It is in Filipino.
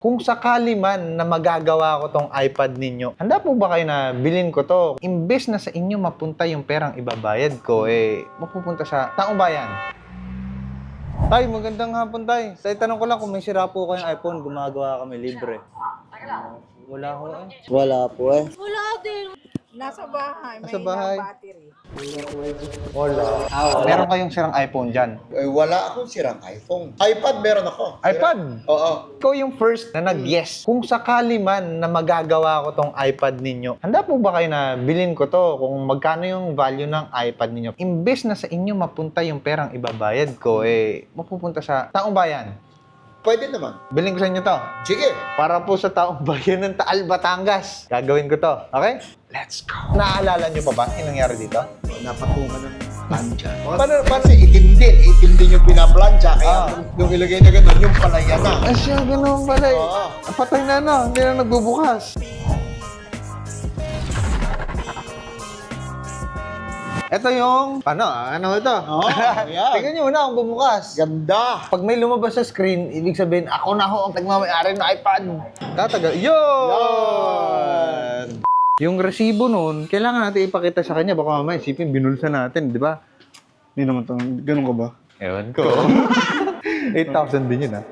Kung sakali man na magagawa ko tong iPad ninyo, handa po ba kayo na bilhin ko to? Imbes na sa inyo mapunta yung perang ibabayad ko, mapupunta sa taong bayan. Tay, magandang hapon, tay. Tay, tanong ko lang kung may sira po kayong iPhone, gumagawa kami libre. Wala ko eh. Wala po eh. Wala din. Nasa bahay. Nasa May bahay. battery. Wala. Meron kayong sirang iPhone dyan? Wala akong sirang iPhone. iPad meron ako. iPad? Oo. Ikaw yung first na nag-yes. Kung sakali man na magagawa ko tong iPad ninyo, handa po ba kayo na bilhin ko to kung magkano yung value ng iPad ninyo? Imbes na sa inyo mapunta yung perang ibabayad ko, mapupunta sa taong bayan. Pwede naman. Bilhin ko sa inyo to. Sige. Para po sa taong bayan ng Taal, Batangas. Gagawin ko to. Okay? Let's go. Naaalala nyo pa ba yung nangyari dito? Napatungan ng plancha. Paano- Kasi itim din yung pinaplancha. Ah. Kaya yung ilagay na gano'n, yung palaya na. Ay siya, ganun pala eh. Oo. Patay na no, hindi na nagbubukas. Ito yung, ano ito? Oo, yan. Tingnan nyo muna kung bumukas. Ganda. Pag may lumabas sa screen, ibig sabihin, ako na ho ang tagmamayari ng iPad. Tatagal. Yun! Yung resibo nun, kailangan natin ipakita sa kanya. Baka mamaya isipin, binulsa natin, di ba? Hindi naman ganun ka ba? Ewan ko. 8,000 din yun, ha?